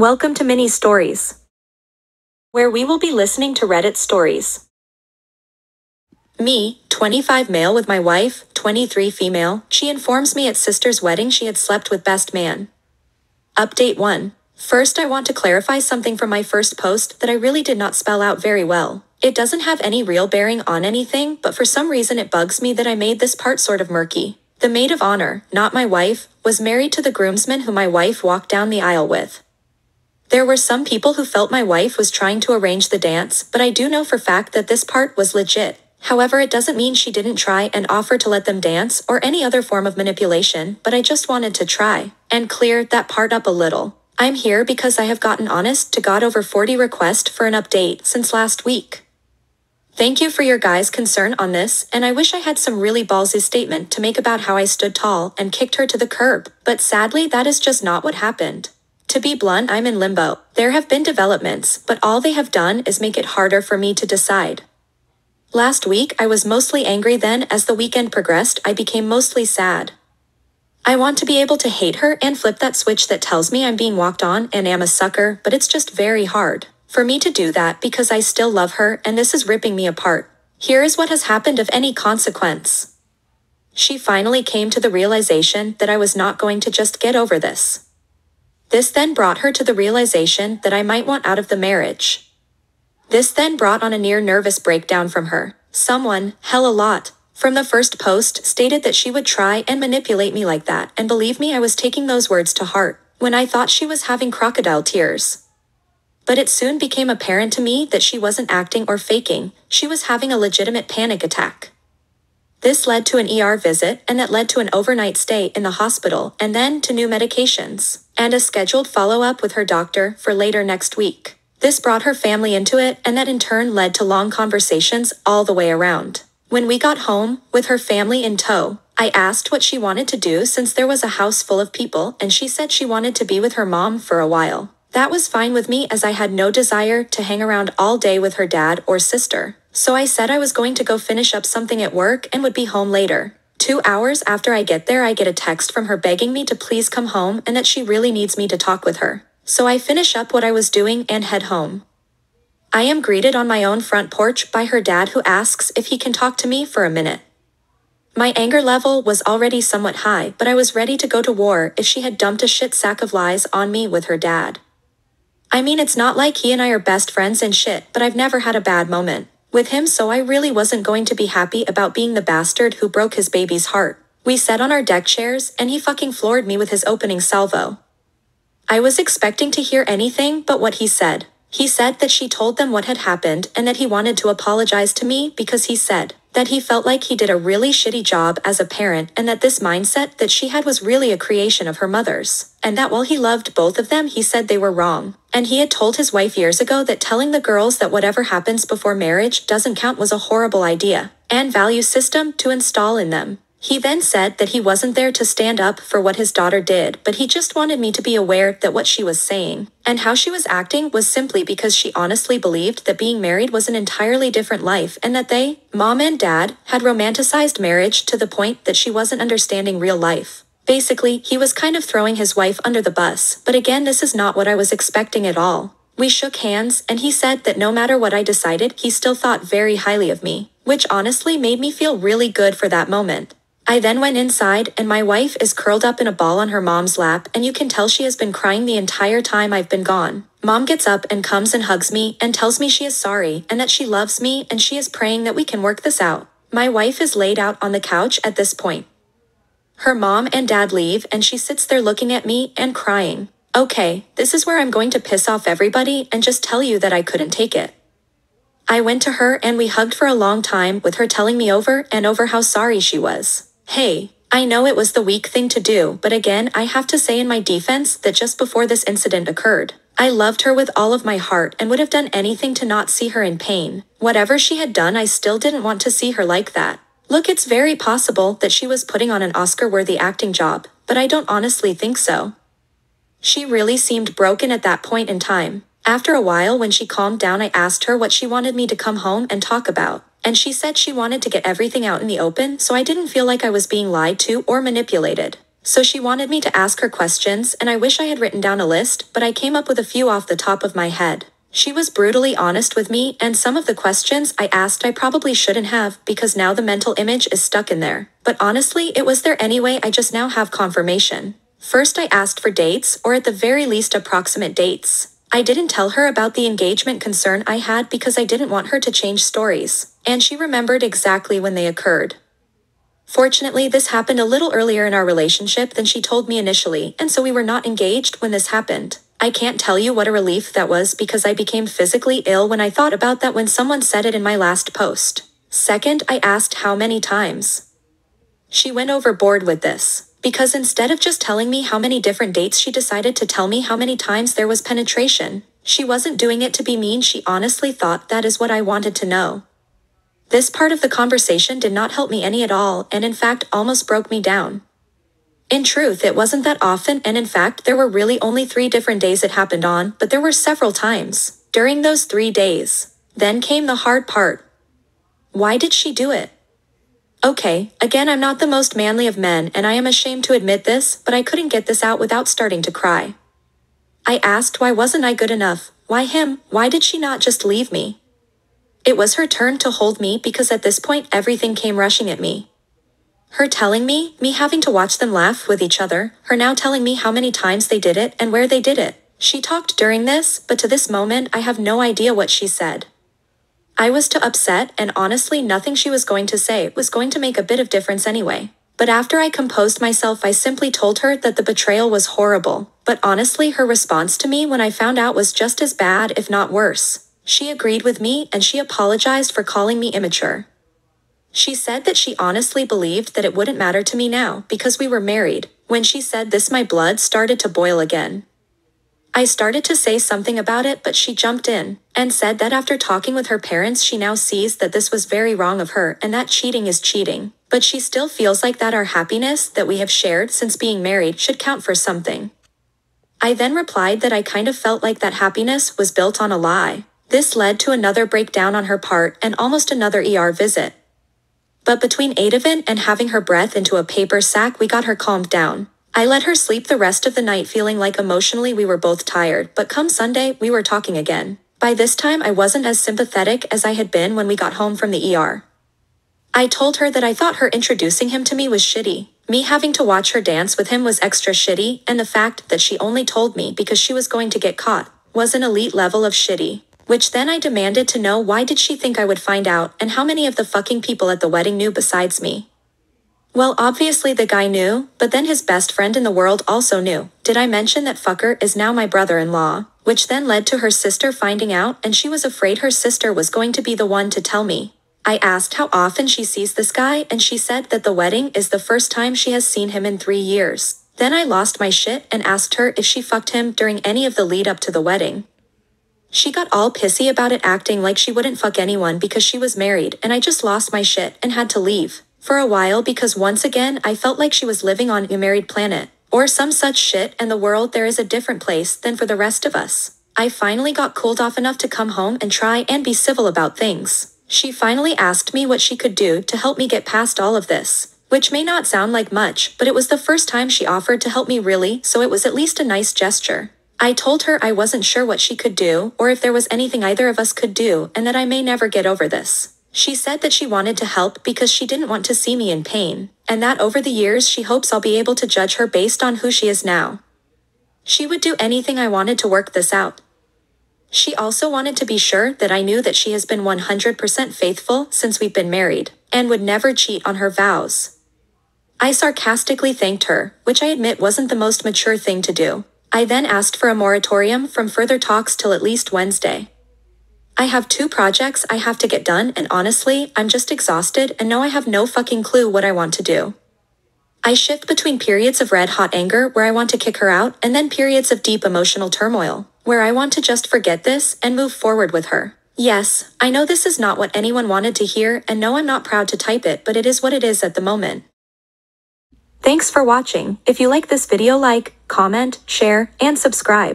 Welcome to Mini Stories, where we will be listening to Reddit stories. Me, 25 male with my wife, 23 female, she informs me at sister's wedding she had slept with best man. Update 1. First, I want to clarify something from my first post that I really did not spell out very well. It doesn't have any real bearing on anything, but for some reason it bugs me that I made this part sort of murky. The maid of honor, not my wife, was married to the groomsman who my wife walked down the aisle with. There were some people who felt my wife was trying to arrange the dance, but I do know for fact that this part was legit. However, it doesn't mean she didn't try and offer to let them dance or any other form of manipulation, but I just wanted to try and clear that part up a little. I'm here because I have gotten honest to God over 40 requests for an update since last week. Thank you for your guys' concern on this, and I wish I had some really ballsy statement to make about how I stood tall and kicked her to the curb, but sadly that is just not what happened. To be blunt, I'm in limbo. There have been developments, but all they have done is make it harder for me to decide. Last week, I was mostly angry. Then, as the weekend progressed, I became mostly sad. I want to be able to hate her and flip that switch that tells me I'm being walked on and am a sucker, but it's just very hard for me to do that because I still love her and this is ripping me apart. Here is what has happened of any consequence. She finally came to the realization that I was not going to just get over this. This then brought her to the realization that I might want out of the marriage. This then brought on a near nervous breakdown from her. Someone, hell a lot, from the first post stated that she would try and manipulate me like that, and believe me, I was taking those words to heart when I thought she was having crocodile tears. But it soon became apparent to me that she wasn't acting or faking, she was having a legitimate panic attack. This led to an ER visit, and that led to an overnight stay in the hospital, and then to new medications, and a scheduled follow-up with her doctor for later next week. This brought her family into it, and that in turn led to long conversations all the way around. When we got home, with her family in tow, I asked what she wanted to do since there was a house full of people, and she said she wanted to be with her mom for a while. That was fine with me as I had no desire to hang around all day with her dad or sister. So I said I was going to go finish up something at work and would be home later. 2 hours after I get there, I get a text from her begging me to please come home and that she really needs me to talk with her. So I finish up what I was doing and head home. I am greeted on my own front porch by her dad, who asks if he can talk to me for a minute. My anger level was already somewhat high, but I was ready to go to war if she had dumped a shit sack of lies on me with her dad. I mean, it's not like he and I are best friends and shit, but I've never had a bad moment with him, so I really wasn't going to be happy about being the bastard who broke his baby's heart. We sat on our deck chairs, and he fucking floored me with his opening salvo. I was expecting to hear anything but what he said. He said that she told them what had happened and that he wanted to apologize to me because he said that he felt like he did a really shitty job as a parent and that this mindset that she had was really a creation of her mother's, and that while he loved both of them, he said they were wrong. And he had told his wife years ago that telling the girls that whatever happens before marriage doesn't count was a horrible idea and value system to install in them. He then said that he wasn't there to stand up for what his daughter did, but he just wanted me to be aware that what she was saying and how she was acting was simply because she honestly believed that being married was an entirely different life and that they, mom and dad, had romanticized marriage to the point that she wasn't understanding real life. Basically, he was kind of throwing his wife under the bus, but again, this is not what I was expecting at all. We shook hands, and he said that no matter what I decided, he still thought very highly of me, which honestly made me feel really good for that moment. I then went inside, and my wife is curled up in a ball on her mom's lap, and you can tell she has been crying the entire time I've been gone. Mom gets up and comes and hugs me and tells me she is sorry and that she loves me and she is praying that we can work this out. My wife is laid out on the couch at this point. Her mom and dad leave, and she sits there looking at me and crying. Okay, this is where I'm going to piss off everybody and just tell you that I couldn't take it. I went to her and we hugged for a long time, with her telling me over and over how sorry she was. Hey, I know it was the weak thing to do, but again, I have to say in my defense that just before this incident occurred, I loved her with all of my heart and would have done anything to not see her in pain. Whatever she had done, I still didn't want to see her like that. Look, it's very possible that she was putting on an Oscar-worthy acting job, but I don't honestly think so. She really seemed broken at that point in time. After a while, when she calmed down, I asked her what she wanted me to come home and talk about, and she said she wanted to get everything out in the open so I didn't feel like I was being lied to or manipulated. So she wanted me to ask her questions, and I wish I had written down a list, but I came up with a few off the top of my head. She was brutally honest with me, and some of the questions I asked I probably shouldn't have because now the mental image is stuck in there. But honestly, it was there anyway, I just now have confirmation. First I asked for dates, or at the very least approximate dates. I didn't tell her about the engagement concern I had because I didn't want her to change stories, and she remembered exactly when they occurred. Fortunately, this happened a little earlier in our relationship than she told me initially, and so we were not engaged when this happened. I can't tell you what a relief that was because I became physically ill when I thought about that when someone said it in my last post. Second, I asked how many times. She went overboard with this, because instead of just telling me how many different dates, she decided to tell me how many times there was penetration. She wasn't doing it to be mean, she honestly thought that is what I wanted to know. This part of the conversation did not help me any at all, and in fact almost broke me down. In truth, it wasn't that often, and in fact there were really only 3 different days it happened on, but there were several times during those 3 days. Then came the hard part. Why did she do it? Okay, again, I'm not the most manly of men, and I am ashamed to admit this, but I couldn't get this out without starting to cry. I asked, why wasn't I good enough? Why him? Why did she not just leave me? It was her turn to hold me because at this point everything came rushing at me. Her telling me having to watch them laugh with each other, her now telling me how many times they did it and where they did it. She talked during this, but to this moment I have no idea what she said. I was too upset, and honestly nothing she was going to say was going to make a bit of difference anyway. But after I composed myself, I simply told her that the betrayal was horrible, but honestly her response to me when I found out was just as bad, if not worse. She agreed with me and she apologized for calling me immature. She said that she honestly believed that it wouldn't matter to me now because we were married. When she said this, my blood started to boil again. I started to say something about it, but she jumped in and said that after talking with her parents, she now sees that this was very wrong of her and that cheating is cheating. But she still feels like that our happiness that we have shared since being married should count for something. I then replied that I kind of felt like that happiness was built on a lie. This led to another breakdown on her part and almost another ER visit. But between Ativan and having her breath into a paper sack, we got her calmed down. I let her sleep the rest of the night feeling like emotionally we were both tired, but come Sunday, we were talking again. By this time I wasn't as sympathetic as I had been when we got home from the ER. I told her that I thought her introducing him to me was shitty. Me having to watch her dance with him was extra shitty, and the fact that she only told me because she was going to get caught was an elite level of shitty. Which then I demanded to know, why did she think I would find out, and how many of the fucking people at the wedding knew besides me? Well, obviously the guy knew, but then his best friend in the world also knew. Did I mention that fucker is now my brother-in-law? Which then led to her sister finding out, and she was afraid her sister was going to be the one to tell me. I asked how often she sees this guy, and she said that the wedding is the first time she has seen him in 3 years. Then I lost my shit and asked her if she fucked him during any of the lead up to the wedding. She got all pissy about it, acting like she wouldn't fuck anyone because she was married, and I just lost my shit and had to leave for a while because once again I felt like she was living on a married planet or some such shit, and the world there is a different place than for the rest of us. I finally got cooled off enough to come home and try and be civil about things. She finally asked me what she could do to help me get past all of this, which may not sound like much, but it was the first time she offered to help me really, so it was at least a nice gesture. I told her I wasn't sure what she could do, or if there was anything either of us could do, and that I may never get over this. She said that she wanted to help because she didn't want to see me in pain, and that over the years she hopes I'll be able to judge her based on who she is now. She would do anything I wanted to work this out. She also wanted to be sure that I knew that she has been 100% faithful since we've been married, and would never cheat on her vows. I sarcastically thanked her, which I admit wasn't the most mature thing to do. I then asked for a moratorium from further talks till at least Wednesday. I have 2 projects I have to get done, and honestly, I'm just exhausted and know I have no fucking clue what I want to do. I shift between periods of red-hot anger where I want to kick her out, and then periods of deep emotional turmoil, where I want to just forget this and move forward with her. Yes, I know this is not what anyone wanted to hear, and no, I'm not proud to type it, but it is what it is at the moment. Thanks for watching. If you like this video, like, comment, share, and subscribe.